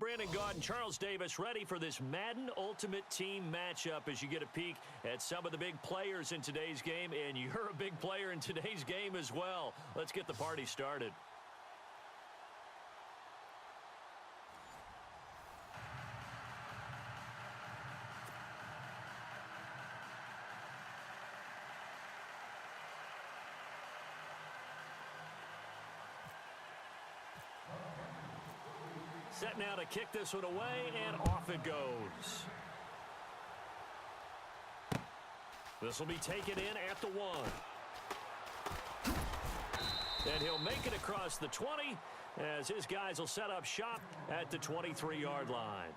Brandon Gaud and Charles Davis ready for this Madden Ultimate Team matchup as you get a peek at some of the big players in today's game, and you're a big player in today's game as well. Let's get the party started. Set now to kick this one away, and off it goes. This will be taken in at the 1. And he'll make it across the 20 as his guys will set up shop at the 23-yard line.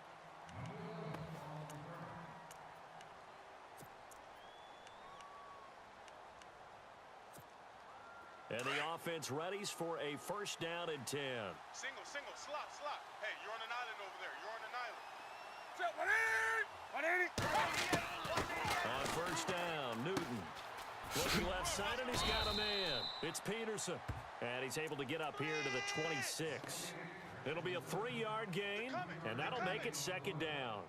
And the offense readies for a first down and 10. Single, slot. Hey, you're on an island over there. You're on an island. On first down, Newton. Looking left side, and he's got a man. It's Peterson. And he's able to get up here to the 26. It'll be a 3-yard gain, and that'll make it second down.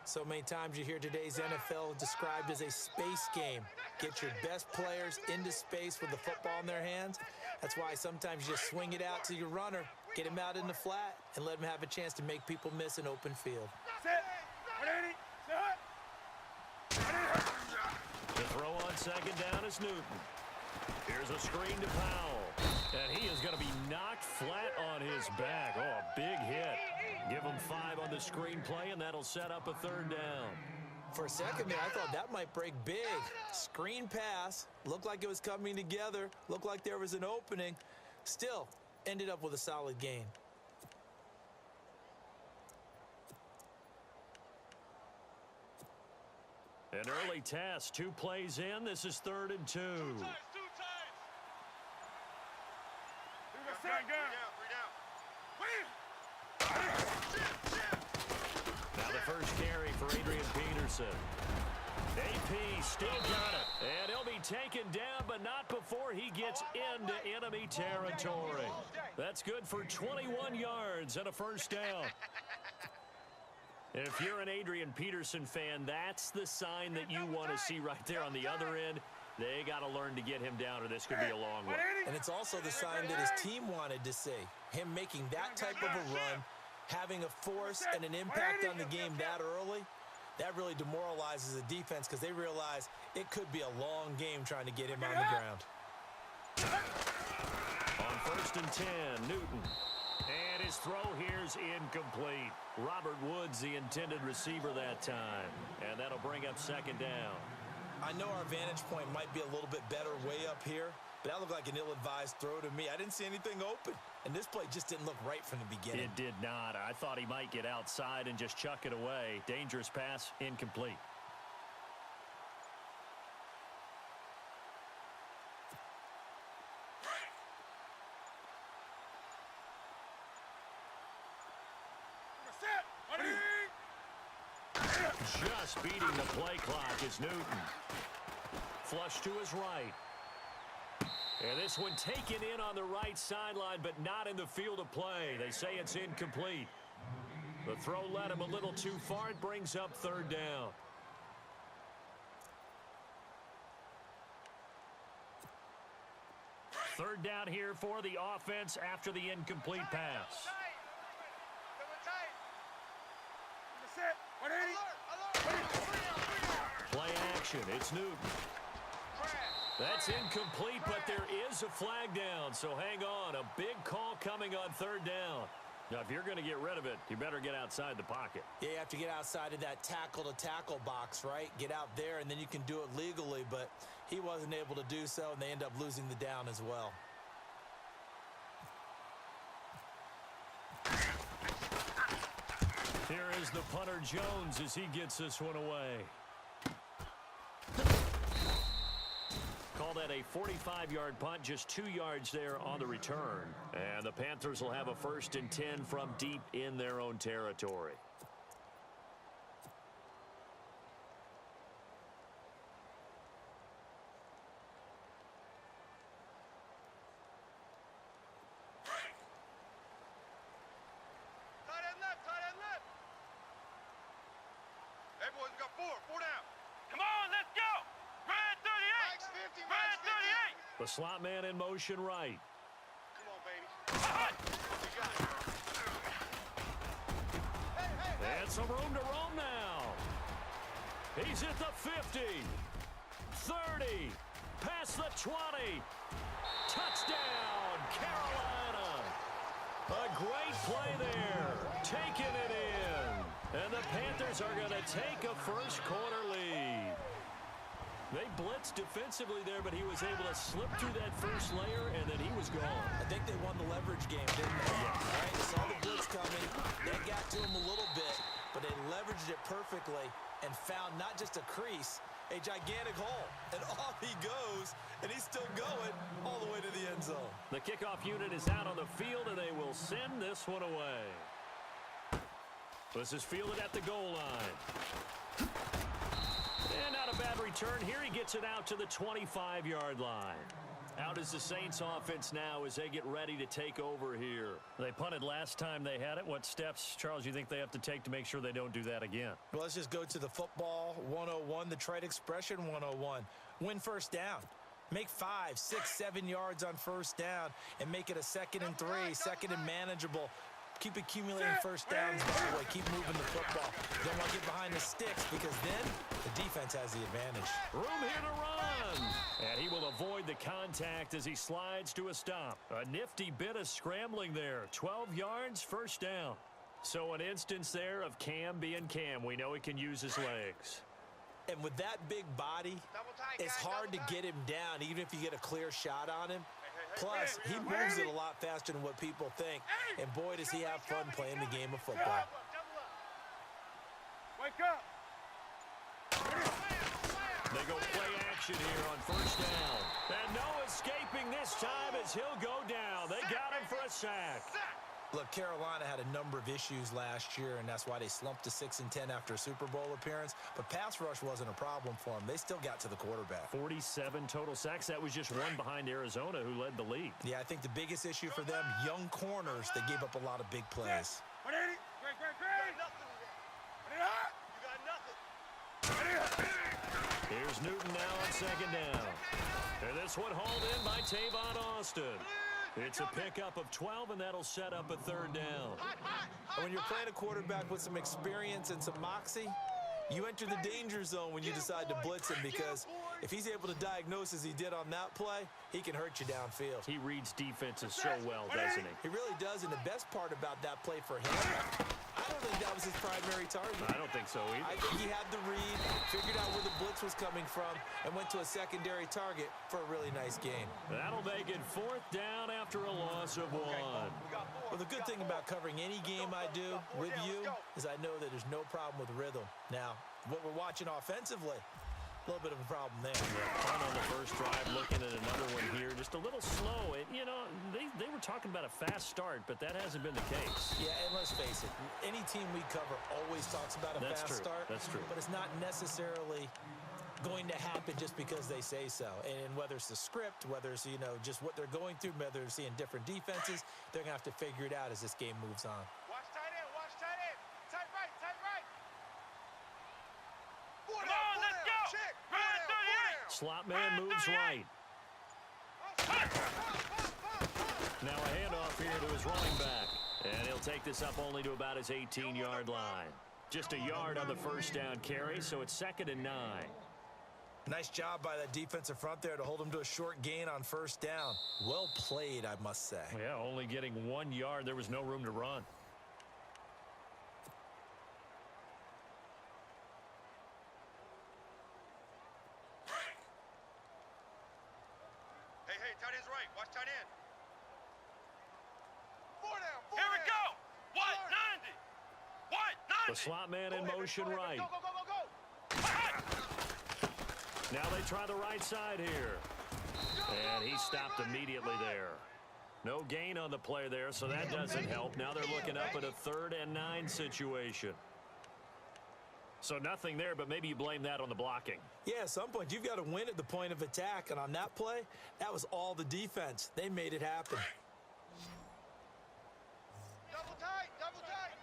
So many times you hear today's NFL described as a space game. Get your best players into space with the football in their hands. That's why sometimes you just swing it out to your runner, get him out in the flat, and let him have a chance to make people miss an open field. The throw on second down is Newton. Here's a screen to Powell. And he is going to be knocked flat on his back. Oh, a big hit. Give him 5 on the screen play, and that'll set up a third down. For a second there, I thought that might break big. Screen pass. Looked like it was coming together. Looked like there was an opening. Still, ended up with a solid gain. An early test. 2 plays in. This is 3rd and 2. Two times. Three down. Now the first carry for Adrian Peterson. AP still got it. And he'll be taken down, but not before he gets into enemy territory. That's good for 21 yards and a first down. If you're an Adrian Peterson fan, that's the sign that you want to see right there on the other end. They got to learn to get him down, or this could be a long one. And it's also the sign that his team wanted to see. Him making that type of a run, having a force and an impact on the game that early, that really demoralizes the defense because they realize it could be a long game trying to get him on the ground. On 1st and 10, Newton. And his throw here's incomplete. Robert Woods, the intended receiver that time. And that'll bring up second down. I know our vantage point might be a little bit better way up here, but that looked like an ill-advised throw to me. I didn't see anything open, and this play just didn't look right from the beginning. It did not. I thought he might get outside and just chuck it away. Dangerous pass, incomplete. Just beating the play clock is Newton. Flush to his right. And this one taken in on the right sideline, but not in the field of play. They say it's incomplete. The throw led him a little too far. It brings up third down. Third down here for the offense after the incomplete pass. Play action. It's Newton. That's incomplete, but there is a flag down, so hang on. A big call coming on third down. Now, if you're going to get rid of it, you better get outside the pocket. Yeah, you have to get outside of that tackle-to-tackle box, right? Get out there, and then you can do it legally, but he wasn't able to do so, and they end up losing the down as well. Here is the punter Jones as he gets this one away. Call that a 45-yard punt, just 2 yards there on the return. And the Panthers will have a 1st and 10 from deep in their own territory. Tight end left, tight end left. The slot man in motion right. Come on, baby. You got it. Hey. And some room to roam now. He's at the 50. 30. Past the 20. Touchdown, Carolina. A great play there. Taking it in. And the Panthers are going to take a first quarter lead. They blitzed defensively there, but he was able to slip through that first layer, and then he was gone. I think they won the leverage game, didn't they? Yes. Right? They saw the blitz coming. They got to him a little bit, but they leveraged it perfectly and found not just a crease, a gigantic hole. And off he goes, and he's still going all the way to the end zone. The kickoff unit is out on the field, and they will send this one away. This is fielded at the goal line. And not a bad return. Here he gets it out to the 25-yard line. Out is the Saints offense now as they get ready to take over here. They punted last time they had it. What steps, Charles, you think they have to take to make sure they don't do that again? Well, let's just go to the football 101, the trade expression 101. Win first down. Make 5, 6, 7 yards on first down and make it a 2nd and 3, 2nd and manageable. Keep accumulating first downs that way. Keep moving the football. Don't want to get behind the sticks because then the defense has the advantage. Room here to run. And he will avoid the contact as he slides to a stop. A nifty bit of scrambling there. 12 yards, first down. So an instance there of Cam being Cam. We know he can use his legs. And with that big body, it's hard to get him down, even if you get a clear shot on him. Plus, he moves it a lot faster than what people think. And boy, does he have fun playing the game of football. Wake up. They go play action here on first down. And no escaping this time as he'll go down. They got him for a sack. Look, Carolina had a number of issues last year, and that's why they slumped to 6-10 after a Super Bowl appearance. But pass rush wasn't a problem for them. They still got to the quarterback. 47 total sacks. That was just one behind Arizona, who led the league. Yeah, I think the biggest issue for them, young corners, they gave up a lot of big plays. Here's Newton now on second down. And this one hauled in by Tavon Austin. It's a pickup of 12, and that'll set up a third down. When you're playing a quarterback with some experience and some moxie, you enter the danger zone when you decide to blitz him, because if he's able to diagnose as he did on that play, he can hurt you downfield. He reads defenses so well, doesn't he? He really does, and the best part about that play for him, I don't think that was his primary target. I don't think so either. I think he had the read, figured out where the blitz was coming from, and went to a secondary target for a really nice gain. That'll make it fourth down after a loss of 1. Well, the good thing about covering any game I do with you is I know that there's no problem with rhythm. Now, what we're watching offensively, a little bit of a problem there. Punt on the first drive, looking at another one here. Just a little slow. And, you know, they were talking about a fast start, but that hasn't been the case. Yeah, and let's face it, any team we cover always talks about a fast start. That's true. But it's not necessarily going to happen just because they say so. And whether it's the script, whether it's, you know, just what they're going through, whether they're seeing different defenses, they're going to have to figure it out as this game moves on. Watch tight end, watch tight end. Tight right, tight right. Come on, let's go. Check. Run 38. Slot man moves right. Now a handoff here to his running back. And he'll take this up only to about his 18-yard line. Just a yard on the first down carry, so it's 2nd and 9. Nice job by that defensive front there to hold him to a short gain on first down. Well played, I must say. Yeah, only getting 1 yard. There was no room to run. Hey, tight end's right. Watch tight end. 4 down, 4 Here we down. go. What? 90. What? 90. The slot man in motion right. Go, go, go, go, go. Now they try the right side here. And he stopped immediately there. No gain on the play there, so that doesn't help. Now they're looking up at a 3rd and 9 situation. So nothing there, but maybe you blame that on the blocking. Yeah, at some point, you've got to win at the point of attack. And on that play, that was all the defense. They made it happen. Double tight, double tight.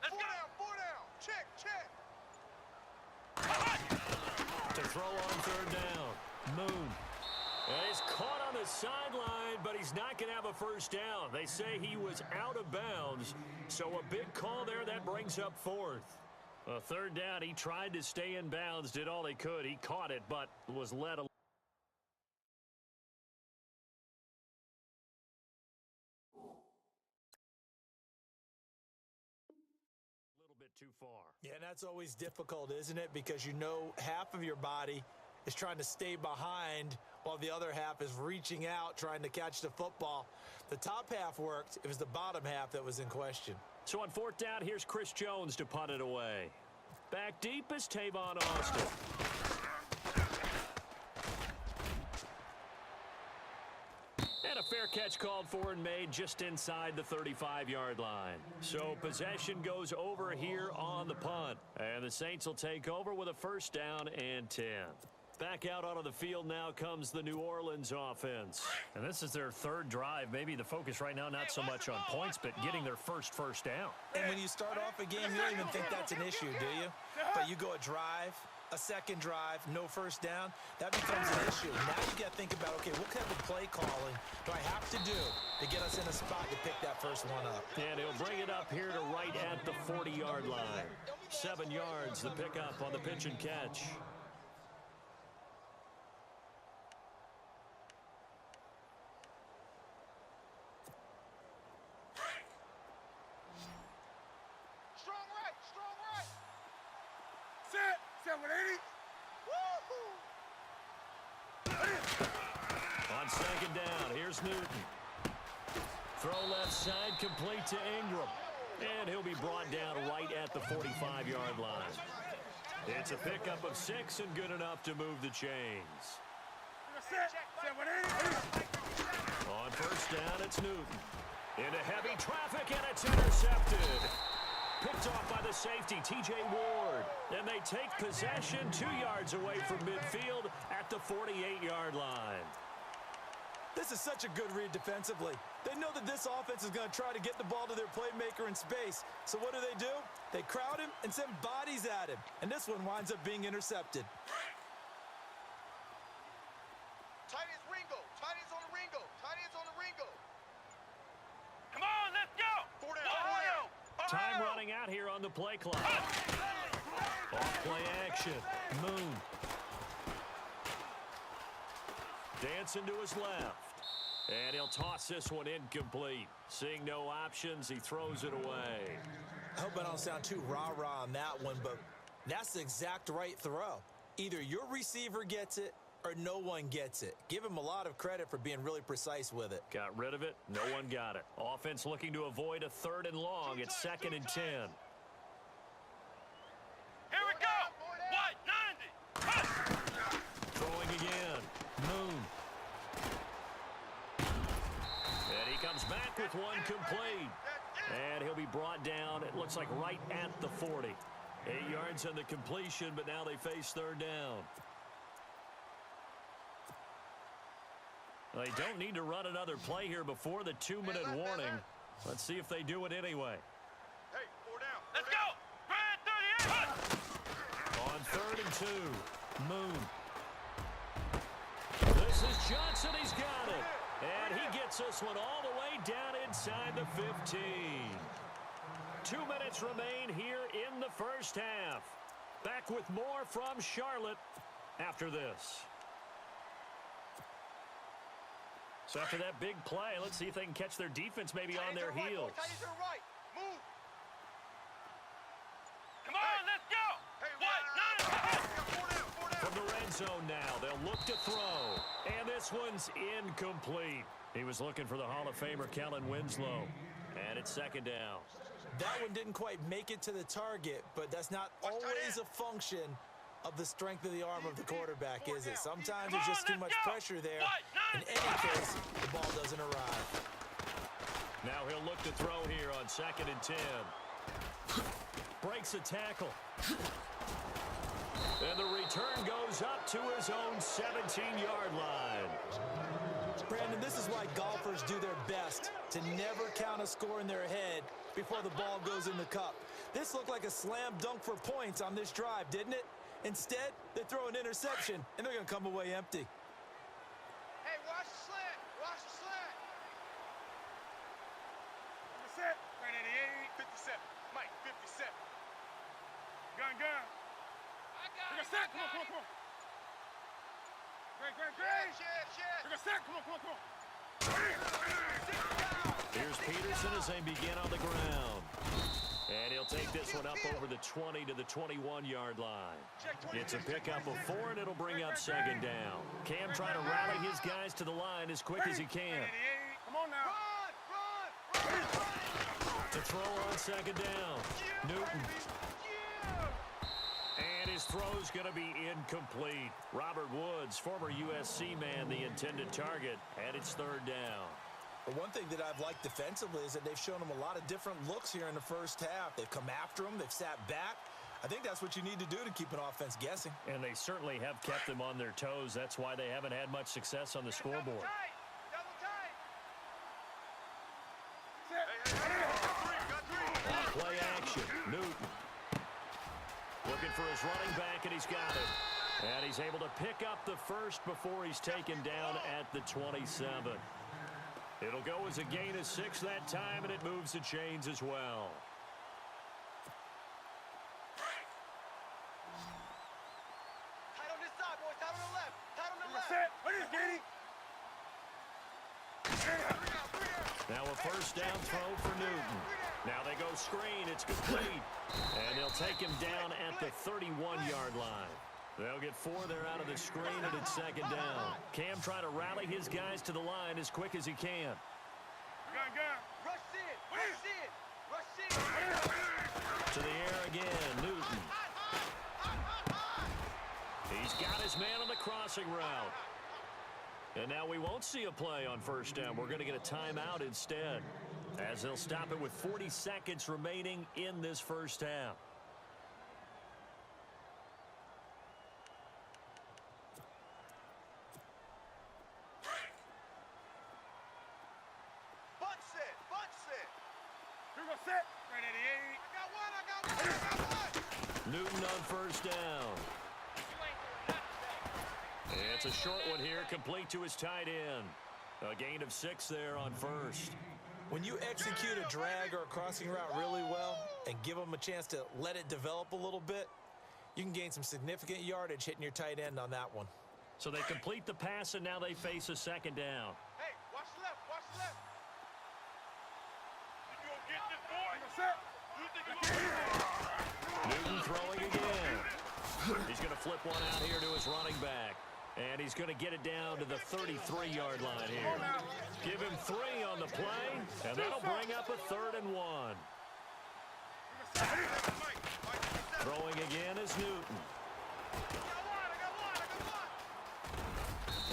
Let's 4 go. down, 4 down. Check, check. To throw on 3rd down. Moon. And he's caught on the sideline, but he's not going to have a first down. They say he was out of bounds, so a big call there that brings up fourth. A third down, he tried to stay in bounds, did all he could. He caught it, but was led a little bit too far. Yeah, and that's always difficult, isn't it? Because you know half of your body is trying to stay behind while the other half is reaching out, trying to catch the football. The top half worked. It was the bottom half that was in question. So on fourth down, here's Chris Jones to punt it away. Back deep is Tavon Austin. And a fair catch called for and made just inside the 35-yard line. So possession goes over here on the punt. And the Saints will take over with a first down and 10. Back out onto the field now comes the New Orleans offense. And this is their third drive. Maybe the focus right now not so much on points, but getting their first down. And when you start off a game, you don't even think that's an issue, do you? But you go a drive, a second drive, no first down, that becomes an issue. Now you got to think about, okay, what kind of play calling do I have to do to get us in a spot to pick that first one up? And he'll bring it up here to right at the 40-yard line. 7 yards, the pickup on the pitch and catch. On second down, here's Newton. Throw left side, complete to Ingram. And he'll be brought down right at the 45-yard line. It's a pickup of 6 and good enough to move the chains. On first down, it's Newton. Into heavy traffic, and it's intercepted. Picked off by the safety, T.J. Ward. And they take possession 2 yards away from midfield at the 48-yard line. This is such a good read defensively. They know that this offense is going to try to get the ball to their playmaker in space. So what do? They crowd him and send bodies at him. And this one winds up being intercepted. Tight ends Ringo. Tight ends on the Ringo. Tight ends on the Ringo. Come on, let's go. Ohio. Time running out here on the play clock. Off play action. Moon. Dancing to his left. And he'll toss this one incomplete. Seeing no options, he throws it away. I hope I don't sound too rah-rah on that one, but that's the exact right throw. Either your receiver gets it or no one gets it. Give him a lot of credit for being really precise with it. Got rid of it. No one got it. Offense looking to avoid a 3rd and long. It's 2nd and 10. Here we go. What? 90. Throwing again. Moon. And he comes back with one complete. And he'll be brought down, it looks like right at the 40. 8 yards on the completion, but now they face 3rd down. They don't need to run another play here before the 2-minute warning. Let's see if they do it anyway. Hey, 4 down. Let's go. Grand 38. On 3rd and 2, Moon. This is Johnson. He's got it. And he gets this one all the way down inside the 15. 2 minutes remain here in the first half. Back with more from Charlotte after this. So after that big play, let's see if they can catch their defense maybe on their heels. Move. Come on, let's go. What? 4 down. From the red zone now, they'll look to throw. And this one's incomplete. He was looking for the Hall of Famer, Kellen Winslow. And it's 2nd down. That one didn't quite make it to the target, but that's not always a function of the strength of the arm of the quarterback, is it? Sometimes there's just too much pressure there. In any case, the ball doesn't arrive. Now he'll look to throw here on 2nd and 10. Breaks a tackle. And the return goes up to his own 17-yard line. Brandon, this is why golfers do their best to never count a score in their head before the ball goes in the cup. This looked like a slam dunk for points on this drive, didn't it? Instead, they throw an interception, and they're going to come away empty. Hey, watch the slant. Watch the slant. Set. Right at the 57. Mike, 57. Gun. I got Take a sack. Come on. Great. Yeah. Take a sack. Come on. Here's Peterson as they begin on the ground. And he'll take this one up over the 20 to the 21-yard line. It's a pickup of 4, and it'll bring up second down. Cam trying to rally his guys to the line as quick as he can. Come on now. Run. To throw on second down. Newton. And his throw's going to be incomplete. Robert Woods, former USC man, the intended target, and it's third down. But one thing that I've liked defensively is that they've shown them a lot of different looks here in the first half. They've come after them. They've sat back. I think that's what you need to do to keep an offense guessing. And they certainly have kept them on their toes. That's why they haven't had much success on the scoreboard. Double tight. Play action. Newton. Looking for his running back, and he's got it. And he's able to pick up the first before he's taken down at the 27. It'll go as a gain of 6 that time, and it moves the chains as well. Tight on this side, boys. Tight on the left. Tight on the left. Set. What is Giddy? Now a first down throw for Newton. Now they go screen. It's complete. And they'll take him down at the 31-yard line. They'll get 4 there out of the screen, and it's second down. Cam trying to rally his guys to the line as quick as he can. Gun. Rush in. To the air again, Newton. He's got his man on the crossing route. And now we won't see a play on first down. We're going to get a timeout instead, as they'll stop it with 40 seconds remaining in this first half. Set. Right at the 8. I got one. Newton on first down. It's a short one here, complete to his tight end. A gain of 6 there on first. When you execute a drag or a crossing route really well and give them a chance to let it develop a little bit, you can gain some significant yardage hitting your tight end on that one. So they complete the pass, and now they face a second down. Hey, watch left. Newton throwing again. He's going to flip one out here to his running back. And he's going to get it down to the 33-yard line here. Give him 3 on the play, and that'll bring up a 3rd and 1. Throwing again is Newton.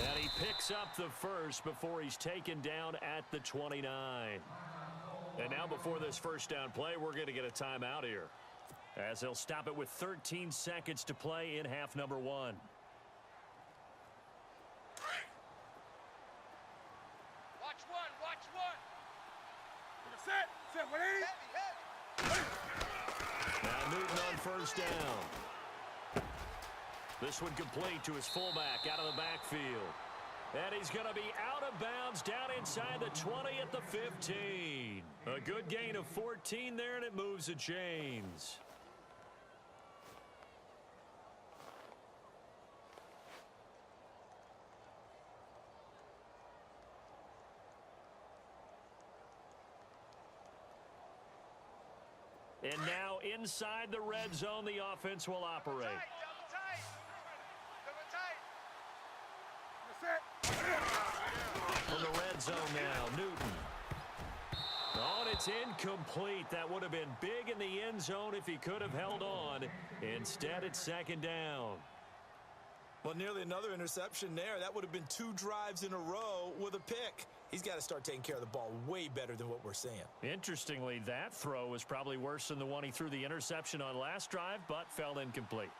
And he picks up the first before he's taken down at the 29. And now before this first down play, we're going to get a timeout here, as they'll stop it with 13 seconds to play in half number 1. Watch one. Set. 180. Now Newton on first down. This one complete to his fullback out of the backfield. And he's going to be out of bounds down inside the 20 at the 15. A good gain of 14 there, and it moves the chains. And now inside the red zone, the offense will operate. From the red zone now, Newton. Oh, and it's incomplete. That would have been big in the end zone if he could have held on. Instead, it's second down. Well, nearly another interception there. That would have been 2 drives in a row with a pick. He's got to start taking care of the ball way better than what we're seeing. Interestingly, that throw was probably worse than the one he threw the interception on last drive, but fell incomplete.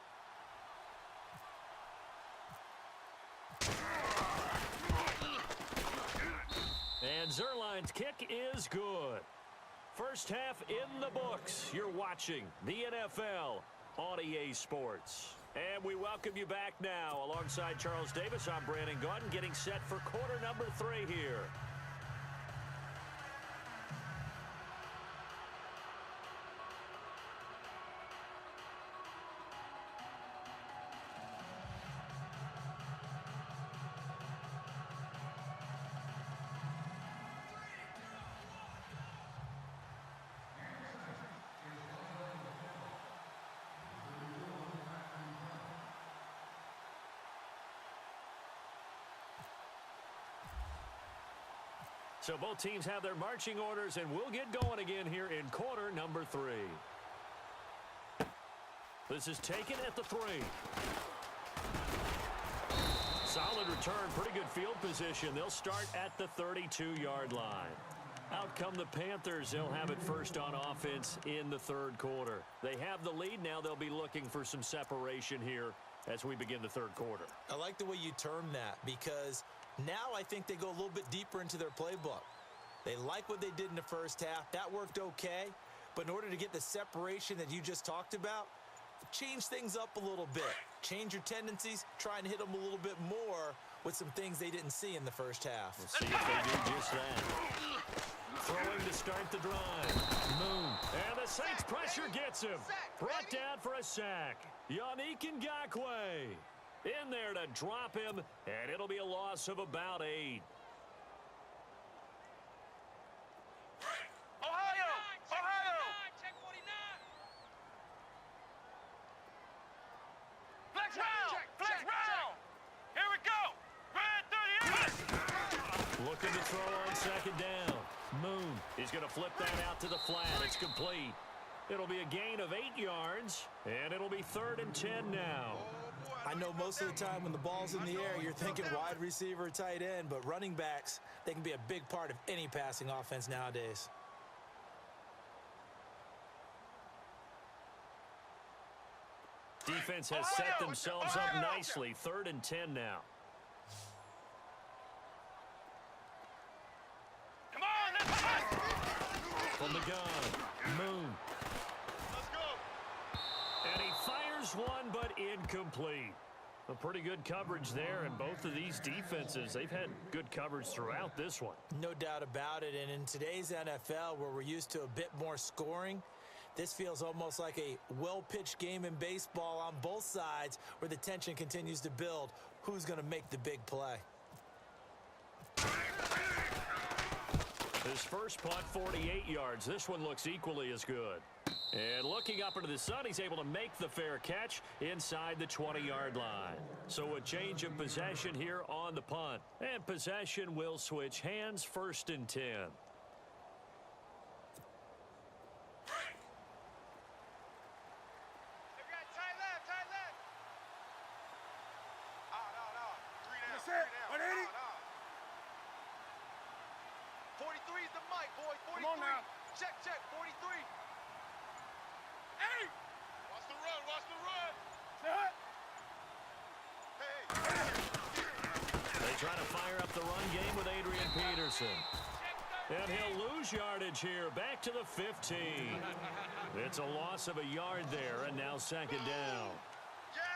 And Zerline's kick is good. First half in the books. You're watching the NFL on EA Sports. And we welcome you back now. Alongside Charles Davis, I'm Brandon Gaudin, getting set for quarter number 3 here. So both teams have their marching orders, and we'll get going again here in quarter number 3. This is taken at the 3. Solid return, pretty good field position. They'll start at the 32-yard line. Out come the Panthers. They'll have it first on offense in the third quarter. They have the lead. Now they'll be looking for some separation here as we begin the third quarter. I like the way you term that, because now I think they go a little bit deeper into their playbook. They like what they did in the first half. That worked okay. But in order to get the separation that you just talked about, change things up a little bit. Change your tendencies. Try and hit them a little bit more with some things they didn't see in the first half. We'll see if they do just that. Throwing to start the drive. Moon. And the Saints pressure gets him. Brought down for a sack. Yannick Ngakoue in there to drop him, and it'll be a loss of about 8. Check 49. Flex round. Here we go. Red 38. Looking to throw on second down. Moon is going to flip that out to the flat. It's complete. It'll be a gain of 8 yards, and it'll be 3rd and 10 now. I know most of the time when the ball's in the air, you're thinking wide receiver, tight end, but running backs, they can be a big part of any passing offense nowadays. Defense has set themselves up nicely. 3rd and 10 now. Come on, let's go. From the gun, Moon. Let's go. And he fires one, but incomplete. A pretty good coverage there, and both of these defenses, they've had good coverage throughout this one. No doubt about it, and in today's NFL, where we're used to a bit more scoring, this feels almost like a well-pitched game in baseball on both sides, where the tension continues to build. Who's going to make the big play? His first punt, 48 yards. This one looks equally as good. And looking up into the sun, he's able to make the fair catch inside the 20-yard line. So a change of possession here on the punt. And possession will switch hands, 1st and 10. Tight left. No. 3 down. That's it. 180. 43 is the mic, boy. 43. Come on now. Check. 43. Hey. Watch the run. Set. Hey. They try to fire up the run game with Adrian Peterson. And he'll lose yardage here, back to the 15. It's a loss of a yard there, and now 2nd down.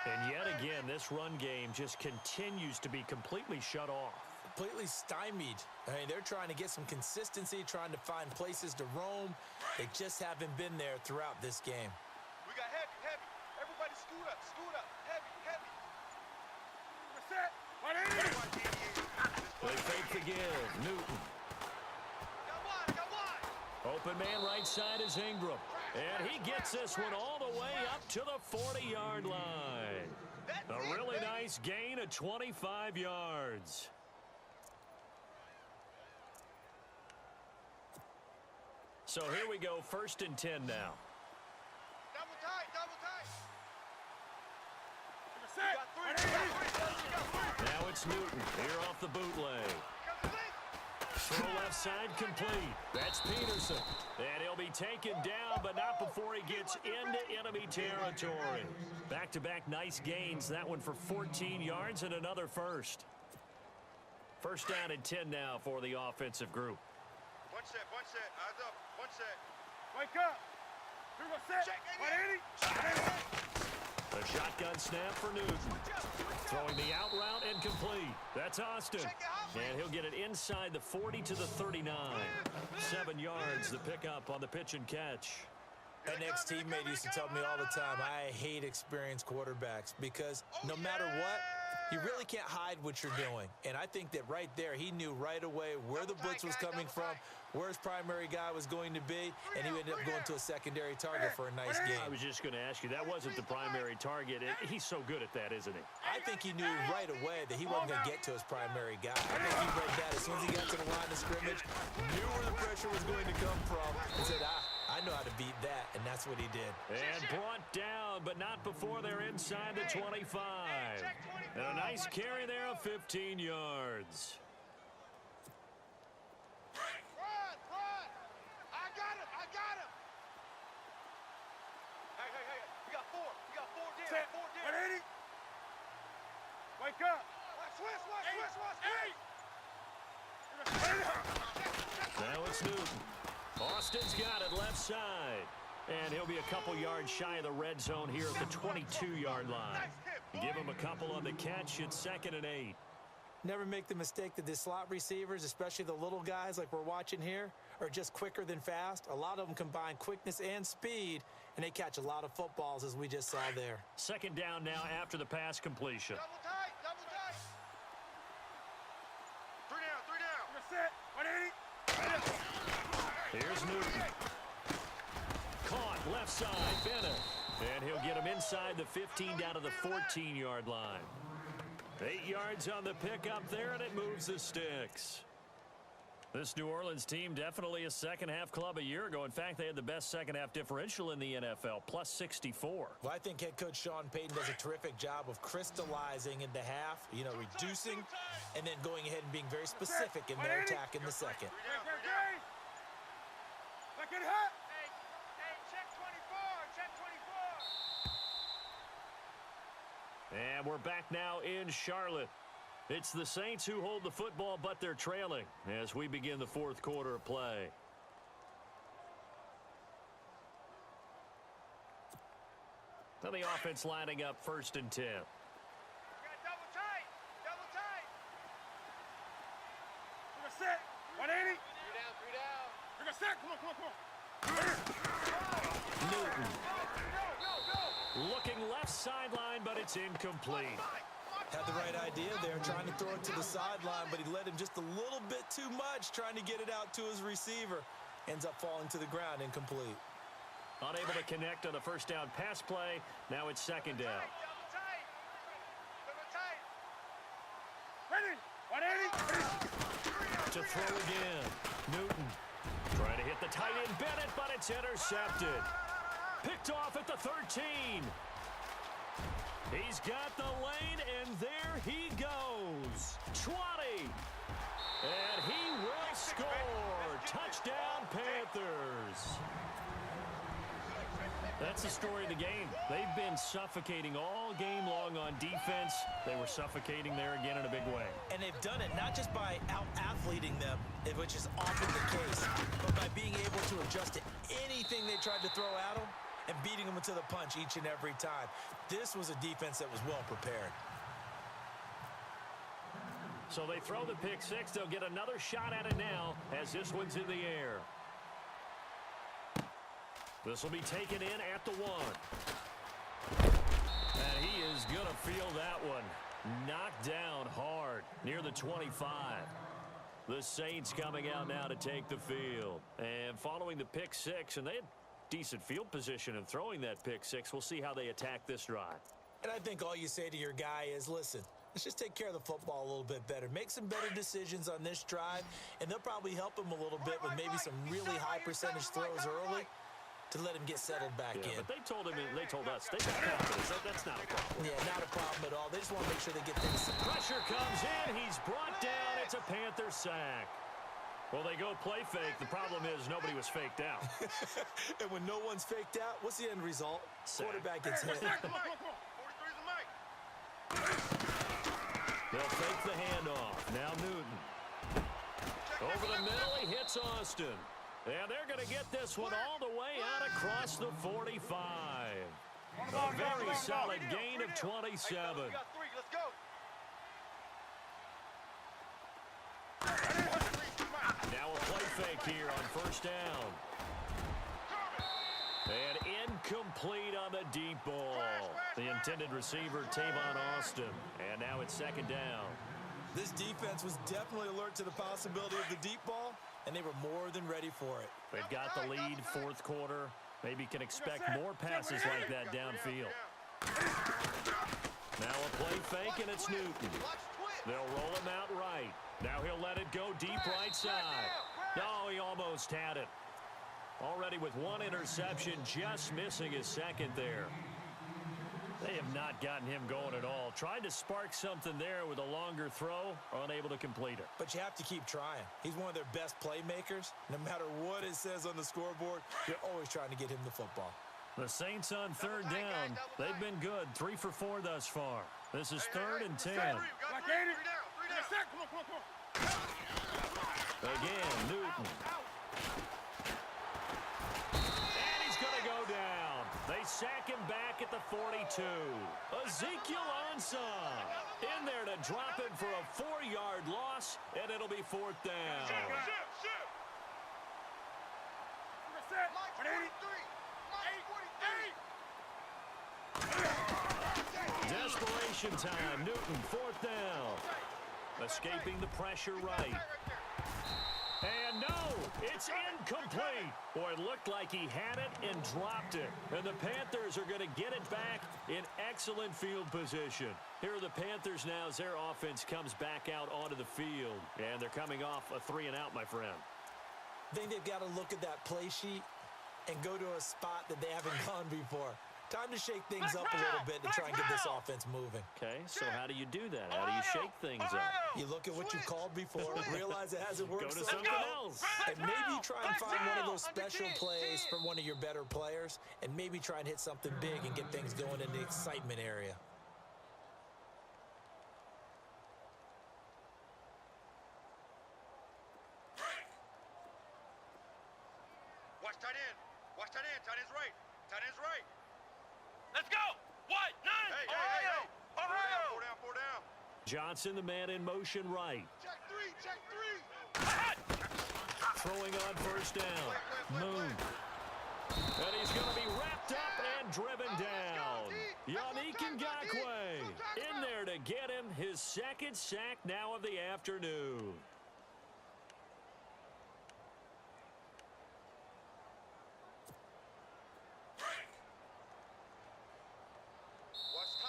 And yet again, this run game just continues to be completely shut off. Completely stymied. I mean, they're trying to get some consistency, trying to find places to roam. They just haven't been there throughout this game. We got heavy. Everybody scoot up. Heavy. Set. 180. They fake the give. Newton. Got one. Open man right side is Ingram. And he gets this one all the way up to the 40-yard line. A really nice gain of 25 yards. So here we go, 1st and 10 now. Double tight. Set. Now it's Newton here off the bootleg. Throw left side complete. That's Peterson. And he'll be taken down, but not before he gets into enemy territory. Back-to-back nice gains. That one for 14 yards and another first. 1st down and 10 now for the offensive group. One set. Eyes up. One set. Wake up. Here we go. Set. Check. 180. A shotgun snap for Newton. Throwing the out route and complete. That's Austin. And he'll get it inside the 40 to the 39. 7 yards, the pickup on the pitch and catch. An ex-teammate used to tell me all the time, I hate experienced quarterbacks because no matter what, you really can't hide what you're doing. And I think that right there, he knew right away where the blitz was coming from, where his primary guy was going to be, and he ended up going to a secondary target for a nice game. I was just going to ask you, that wasn't the primary target. He's so good at that, isn't he? I think he knew right away that he wasn't going to get to his primary guy. I think he read that as soon as he got to the line of scrimmage, knew where the pressure was going to come from, and said, I know how to beat that, and that's what he did. And brought down, but not before they're inside the 25. And a nice carry there of 15 yards. Run! I got him! Hey, we got 4. We got 4 down. Set. 4 down. 180. Wake up. Switch. Now it's Newton. Austin's got it left side. And he'll be a couple yards shy of the red zone here at the 22-yard line. Give him a couple on the catch. It's 2nd and 8. Never make the mistake that the slot receivers, especially the little guys like we're watching here, are just quicker than fast. A lot of them combine quickness and speed, and they catch a lot of footballs, as we just saw there. 2nd down now after the pass completion. Double tight. 3 down. You're set. 180. Here's Newton. Caught left side, Bennett. And he'll get him inside the 15 down to the 14-yard line. 8 yards on the pickup there, and it moves the sticks. This New Orleans team definitely a second-half club a year ago. In fact, they had the best second-half differential in the NFL, plus 64. Well, I think head coach Sean Payton does a terrific job of crystallizing into half, reducing, and then going ahead and being very specific in their attack in the second. Look at hot. Hey, check 24. And we're back now in Charlotte. It's the Saints who hold the football, but they're trailing as we begin the 4th quarter of play. So the offense lining up 1st and 10. We got double tight. You're set. 180. 3 down. You're set. Come on. Newton. Looking left sideline, but it's incomplete. Had the right idea there, trying to throw it to the sideline, but he led him just a little bit too much, trying to get it out to his receiver. Ends up falling to the ground, incomplete. Unable to connect on the 1st down pass play. Now it's 2nd down. Double tight. Ready. 180. To throw again. Newton trying to hit the tight end Bennett, but it's intercepted. Picked off at the 13. He's got the lane, and there he goes. 20. And he will score. Touchdown, Panthers. That's the story of the game. They've been suffocating all game long on defense. They were suffocating there again in a big way. And they've done it not just by out-athleting them, which is often the case, but by being able to adjust to anything they tried to throw at them and beating them into the punch each and every time. This was a defense that was well prepared. So they throw the pick 6. They'll get another shot at it now as this one's in the air. This will be taken in at the 1. And he is going to feel that one. Knocked down hard near the 25. The Saints coming out now to take the field. And following the pick 6, and they had decent field position in throwing that pick 6. We'll see how they attack this drive. And I think all you say to your guy is, listen, let's just take care of the football a little bit better. Make some better decisions on this drive, and they'll probably help him a little bit with maybe some really high percentage throws early to let him get settled back in. But they told us they got confidence. That's not a problem. Yeah, not a problem at all. They just want to make sure they get things. Pressure comes in. He's brought down. It's a Panther sack. Well, they go play fake. The problem is nobody was faked out. And when no one's faked out, what's the end result? Sack. Quarterback gets hit. 43's a mic. They'll fake the handoff. Now Newton. Over the middle, he hits Austin. And they're going to get this one all the way out across the 45. A very solid gain of 27. We got 3. Let's go. Now a play fake here on first down. And incomplete on the deep ball. The intended receiver, Tavon Austin. And now it's second down. This defense was definitely alert to the possibility of the deep ball, and they were more than ready for it. They've got the lead, fourth quarter. Maybe can expect more passes like that downfield. Now a play fake, and it's Newton. They'll roll him out right. Now he'll let it go deep right side. No, he almost had it. Already with one interception, just missing his second there. They have not gotten him going at all. Tried to spark something there with a longer throw, unable to complete it. But you have to keep trying. He's one of their best playmakers. No matter what it says on the scoreboard, you're always trying to get him the football. The Saints on third down. They've been good, 3 for 4 thus far. This is third and 10. Again, Newton. And he's going to go down. They sack him back at the 42. Ezekiel Ansah in there to drop him for a 4-yard loss, and it'll be fourth down. Desperation time. Newton, fourth down. Escaping the pressure right. And no, it's incomplete. Boy, it looked like he had it and dropped it. And the Panthers are going to get it back in excellent field position. Here are the Panthers now as their offense comes back out onto the field. And they're coming off a 3-and-out, my friend. I think they've got to look at that play sheet and go to a spot that they haven't gone before. Time to shake things up a little bit to try and get this offense moving. Okay, so how do you do that? How do you shake things up? You look at what you called before, realize it hasn't worked. Go to something else. And maybe try and find one of those special plays from one of your better players, and maybe try and hit something big and get things going in the excitement area. Watch tight end. Watch tight end. Tight end's right. Tight end's right. Let's go. What? 9. Hey. Ohio. 4 down. Johnson, the man in motion right. Check 3. Check 3. Throwing on first down. Moon. And he's going to be wrapped up and driven down. Yannick Ngakoue in there to get him his second sack now of the afternoon.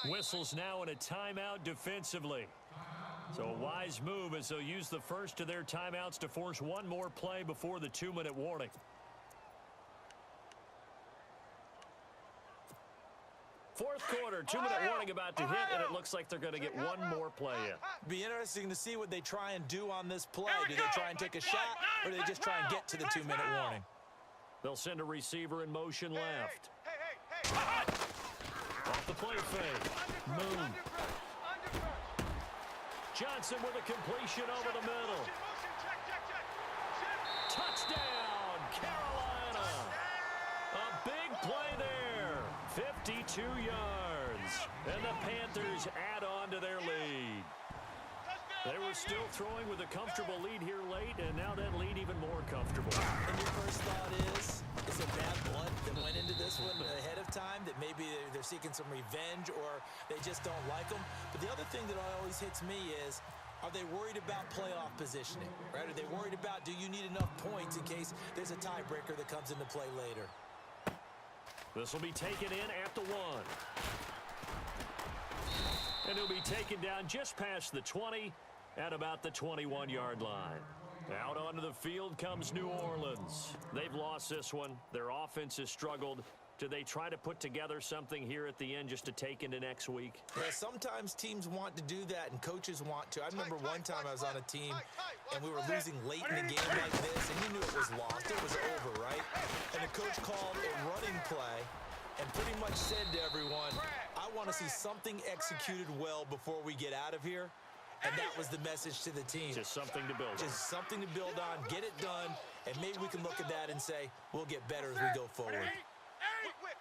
Whistles now in a timeout defensively. So a wise move as they'll use the first of their timeouts to force one more play before the 2-minute warning. Fourth quarter, 2-minute warning about to hit, and it looks like they're going to get one more play in. Be interesting to see what they try and do on this play. Do they try and take a shot, or do they just try and get to the 2-minute warning? They'll send a receiver in motion left. Off the play fake. Moon. Johnson with a completion over the middle. Touchdown, Carolina. A big play there. 52 yards. And the Panthers add on to their lead. They were still throwing with a comfortable lead here late, and now that lead even more comfortable. And your first thought is it bad blood that went into this one ahead of time, that maybe they're seeking some revenge or they just don't like them? But the other thing that always hits me is, are they worried about playoff positioning, right? Are they worried about, do you need enough points in case there's a tiebreaker that comes into play later? This will be taken in at the 1. And he'll be taken down just past the 20 at about the 21-yard line. Out onto the field comes New Orleans. They've lost this one. Their offense has struggled. Do they try to put together something here at the end just to take into next week? Yeah, sometimes teams want to do that and coaches want to. I remember one time I was on a team and we were losing late in the game like this, and you knew it was lost. It was over, right? And the coach called a running play and pretty much said to everyone, I want to see something executed well before we get out of here. And that was the message to the team. Just something to build on. Just something to build on, get it done, and maybe we can look at that and say, we'll get better as we go forward. Whip.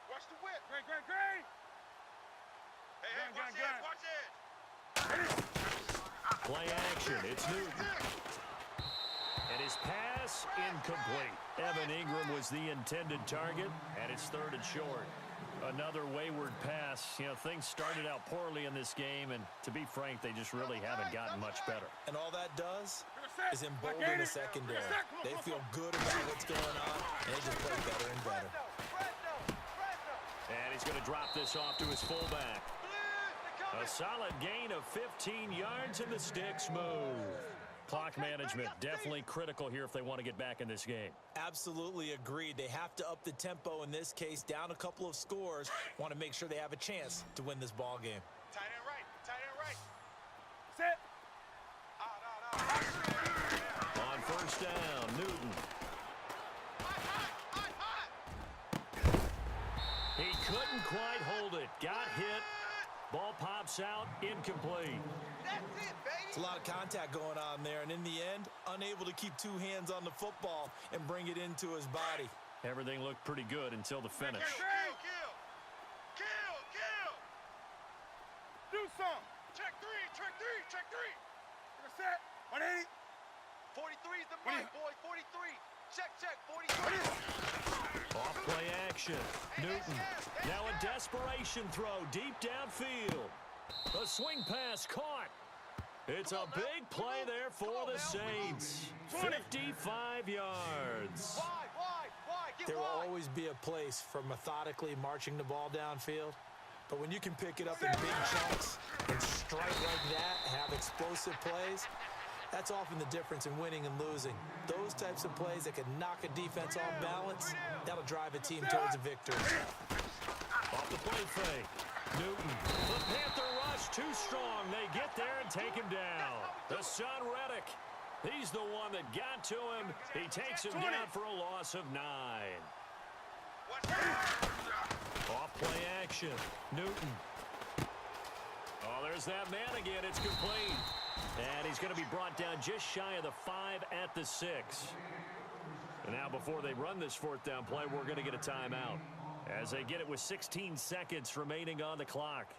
Watch Watch the whip. Green, green, green. Hey, hey, Gun, watch gun, it, gun. watch it. Play action. It's Newton. And his pass incomplete. Evan Ingram was the intended target, and it's 3rd and short. Another wayward pass. You know, things started out poorly in this game, and to be frank, they just really haven't gotten much better. And all that does is Like embolden the 80. secondary. Come on, They come on, feel come on. good about what's going on, and they just play better and better. And he's going to drop this off to his fullback. A solid gain of 15 yards, and the sticks move. Clock management definitely critical here if they want to get back in this game. Absolutely agreed. They have to up the tempo in this case, down a couple of scores. Want to make sure they have a chance to win this ball game. Tight end right, tight end right. Set. On 1st down, Newton. He couldn't quite hold it. Got hit. Ball pops out, incomplete. That's it, baby. It's a lot of contact going on there, and in the end, unable to keep 2 hands on the football and bring it into his body. Everything looked pretty good until the finish. Kill. Do some. Check three. Take a set. 180. 43 is the What do mark, you- boy. 43. Check, 43. Off play action. Newton. Now a desperation throw deep downfield. A swing pass caught. It's a big play there for the Saints. 55 yards. Wide. Get There will wide. always be a place for methodically marching the ball downfield, but when you can pick it up in big chunks and strike like that, have explosive plays, that's often the difference in winning and losing. Those types of plays that can knock a defense off balance, that'll drive a team towards a victory. Off the play fake. Newton. The Panther rush too strong. They get there and take him down. The son Reddick. He's the one that got to him. He takes him down for a loss of 9. Off play action. Newton. Oh, there's that man again. It's complete. And he's going to be brought down just shy of the 5 at the 6. And now before they run this 4th down play, we're going to get a timeout as they get it with 16 seconds remaining on the clock.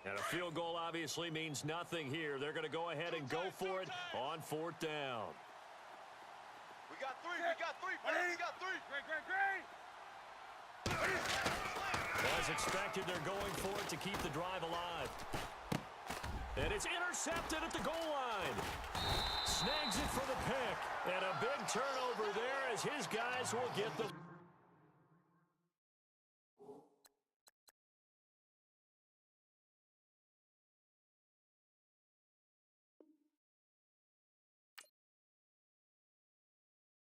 And a field goal obviously means nothing here. They're going to go ahead and go for it on 4th down. We got three, buddy. We got 3. Green. As expected, they're going for it to keep the drive alive. And it's intercepted at the goal line. Snags it for the pick. And a big turnover there as his guys will get the...